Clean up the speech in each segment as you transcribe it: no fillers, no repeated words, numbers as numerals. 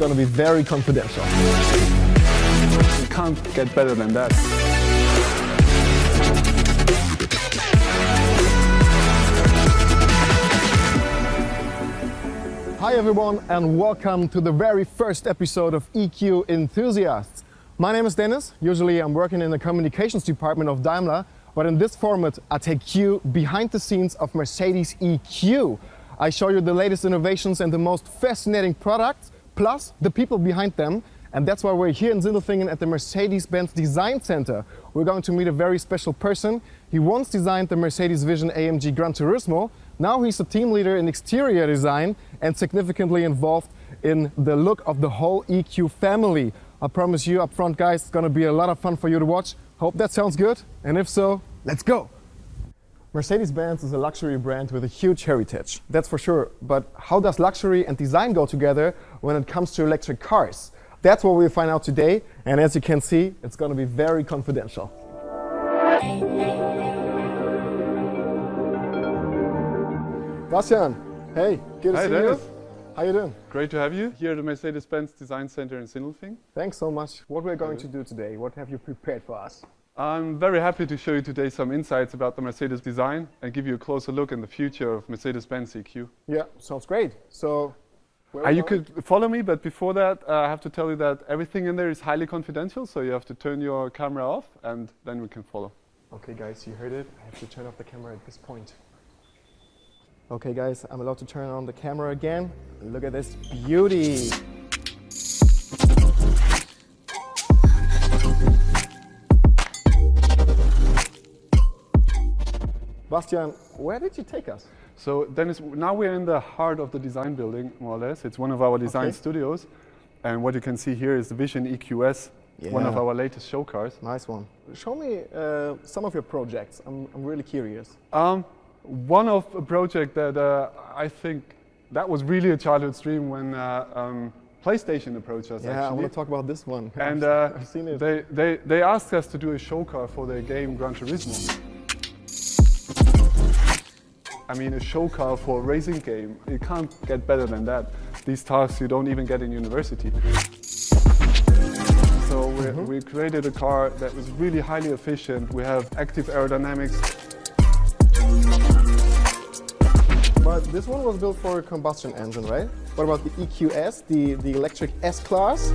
gonna be very confidential. You can't get better than that. Hi everyone and welcome to the very first episode of EQ Enthusiasts. My name is Dennis. Usually I'm working in the communications department of Daimler, but in this format I take you behind the scenes of Mercedes EQ. I show you the latest innovations and the most fascinating products, plus the people behind them. And that's why we're here in Sindelfingen at the Mercedes-Benz Design Center. We're going to meet a very special person. He once designed the Mercedes Vision AMG Gran Turismo. Now he's a team leader in exterior design and significantly involved in the look of the whole EQ family. I promise you up front, guys, it's gonna be a lot of fun for you to watch. Hope that sounds good, and if so, let's go. Mercedes-Benz is a luxury brand with a huge heritage, that's for sure. But how does luxury and design go together when it comes to electric cars? That's what we'll find out today, and as you can see, it's gonna be very confidential. Bastian, hey, good to see Dennis. you. How you doing? Great to have you here at the Mercedes-Benz Design Center in Sindelfingen. Thanks so much. What we're going to do today, what have you prepared for us? I'm very happy to show you today some insights about the Mercedes design and give you a closer look in the future of Mercedes-Benz EQ. Yeah, sounds great. So, You could follow me, but before that, I have to tell you that everything in there is highly confidential, so you have to turn your camera off and then we can follow. Okay guys, you heard it. I have to turn off the camera at this point. Okay guys, I'm allowed to turn on the camera again. Look at this beauty. Bastian, where did you take us? So Dennis, now we're in the heart of the design building, more or less. It's one of our design studios. And what you can see here is the VISION EQS, one of our latest show cars. Nice one. Show me some of your projects. I'm really curious. One of a project that I think that was really a childhood dream when PlayStation approached us. Yeah, I want to talk about this one. And I've seen it. they asked us to do a show car for their game Gran Turismo. I mean, a show car for a racing game. You can't get better than that. These tasks you don't even get in university. So we created a car that was really highly efficient. We have active aerodynamics. But this one was built for a combustion engine, right? What about the EQS, the electric S-Class?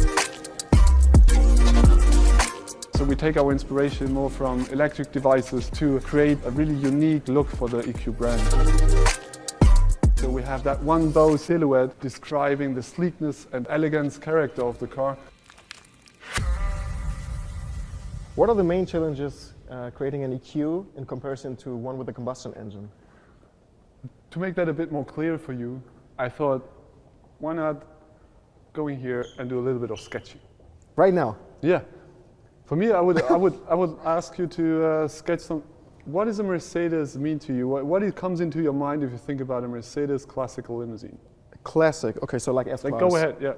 So we take our inspiration more from electric devices to create a really unique look for the EQ brand. So we have that one bow silhouette describing the sleekness and elegance character of the car. What are the main challenges creating an EQ in comparison to one with a combustion engine? To make that a bit more clear for you, I thought, why not go in here and do a little bit of sketching? Right now? Yeah. For me, I would ask you to sketch some. What does a Mercedes mean to you? What comes into your mind if you think about a Mercedes classical limousine? Classic. Okay, so like S-Class. Like, go ahead, yeah.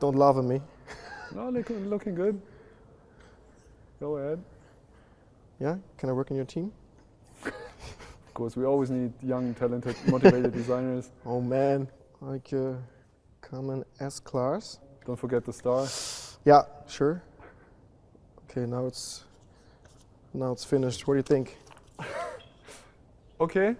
Don't laugh at me. No, looking good. Go ahead. Yeah? Can I work in your team? Of course, we always need young, talented, motivated designers. Oh man, like a common S-Class. Don't forget the star. Yeah, sure. Okay, now it's finished. What do you think? Okay.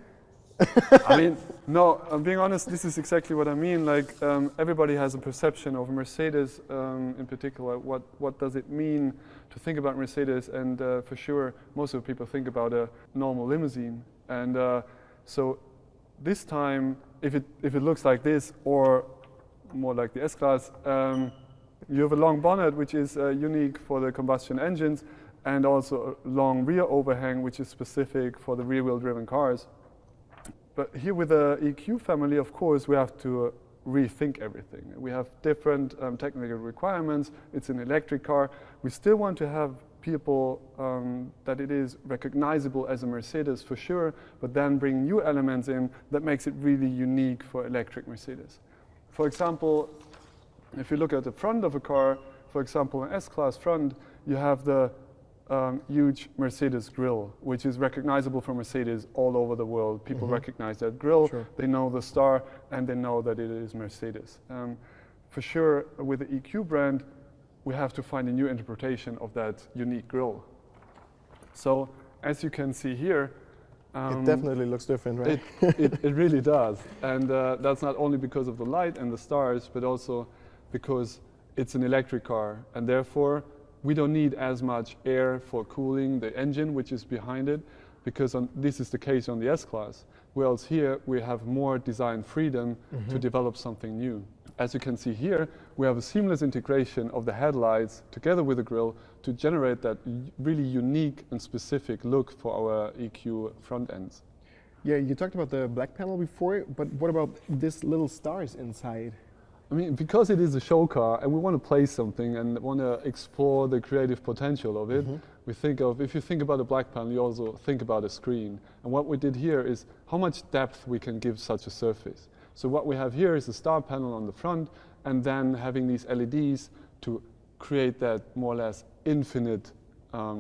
I mean, no, I'm being honest, this is exactly what I mean. Like, everybody has a perception of Mercedes in particular. What does it mean to think about Mercedes? And for sure, most of the people think about a normal limousine. And so this time, if it looks like this, or more like the S-Class, you have a long bonnet, which is unique for the combustion engines, and also a long rear overhang, which is specific for the rear-wheel driven cars. But here with the EQ family, of course, we have to rethink everything. We have different technical requirements. It's an electric car. We still want to have people that it is recognizable as a Mercedes for sure, but then bring new elements in that makes it really unique for electric Mercedes. For example, if you look at the front of a car, for example, an S-Class front, you have the huge Mercedes grille, which is recognizable for Mercedes all over the world. People recognize that grille, Sure. they know the star, and they know that it is Mercedes. For sure, with the EQ brand, we have to find a new interpretation of that unique grille. So, as you can see here, It definitely looks different, right? it really does. And that's not only because of the light and the stars, but also because it's an electric car. And therefore, we don't need as much air for cooling the engine, which is behind it, because this is the case on the S-Class. Whereas here, we have more design freedom to develop something new. As you can see here, we have a seamless integration of the headlights together with the grille to generate that really unique and specific look for our EQ front ends. Yeah, you talked about the black panel before, but what about this little stars inside? I mean, because it is a show car and we want to play something and want to explore the creative potential of it, we think of, if you think about a black panel, you also think about a screen. And what we did here is how much depth we can give such a surface. So what we have here is a star panel on the front, and then having these LEDs to create that more or less infinite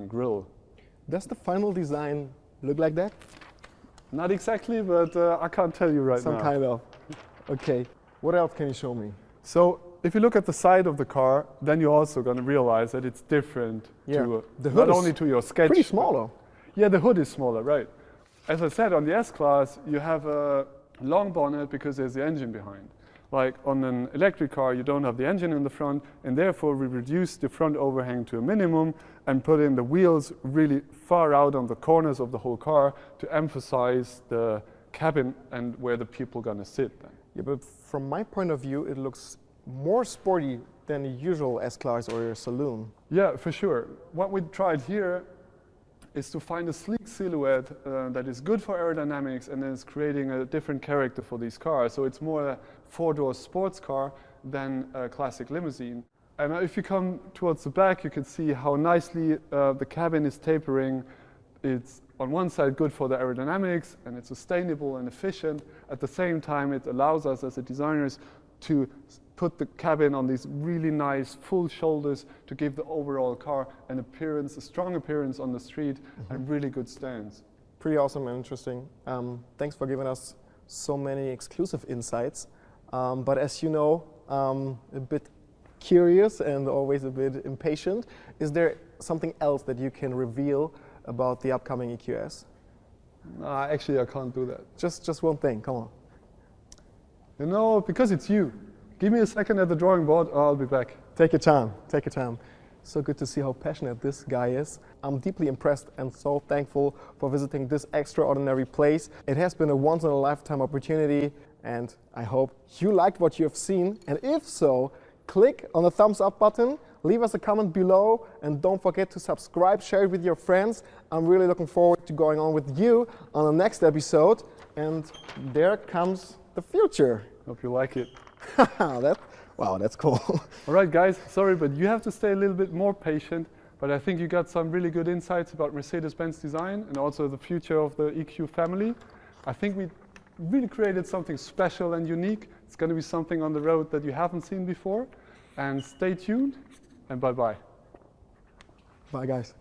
grille. Does the final design look like that? Not exactly, but I can't tell you right now. Some kind of. Okay. What else can you show me? So if you look at the side of the car, then you're also going to realize that it's different to the hood not is only to your sketch. pretty small though. Yeah, the hood is smaller, right. As I said, on the S-Class, you have a long bonnet because there's the engine behind. Like on an electric car, you don't have the engine in the front, and therefore we reduce the front overhang to a minimum and put in the wheels really far out on the corners of the whole car to emphasize the cabin and where the people are going to sit then. Yeah, but from my point of view, it looks more sporty than the usual S-Class or a saloon. Yeah, for sure. What we tried here is to find a sleek silhouette that is good for aerodynamics and is creating a different character for these cars. So it's more a four-door sports car than a classic limousine. And if you come towards the back, you can see how nicely the cabin is tapering. It's on one side good for the aerodynamics and it's sustainable and efficient. At the same time, it allows us as designers to put the cabin on these really nice full shoulders to give the overall car an appearance, a strong appearance on the street and really good stance. Pretty awesome and interesting. Thanks for giving us so many exclusive insights. But as you know, a bit curious and always a bit impatient. Is there something else that you can reveal about the upcoming EQS? Actually, I can't do that. Just one thing, come on. You know, because it's you. Give me a second at the drawing board, I'll be back. Take your time, take your time. So good to see how passionate this guy is. I'm deeply impressed and so thankful for visiting this extraordinary place. It has been a once-in-a-lifetime opportunity, and I hope you liked what you have seen. And if so, click on the thumbs up button, leave us a comment below, and don't forget to subscribe, share it with your friends. I'm really looking forward to going on with you on the next episode. And there comes the future. Hope you like it. Wow, that's cool. All right, guys, sorry, but you have to stay a little bit more patient. But I think you got some really good insights about Mercedes-Benz design and also the future of the EQ family. I think we really created something special and unique. It's going to be something on the road that you haven't seen before. And stay tuned, and bye-bye. Bye, guys.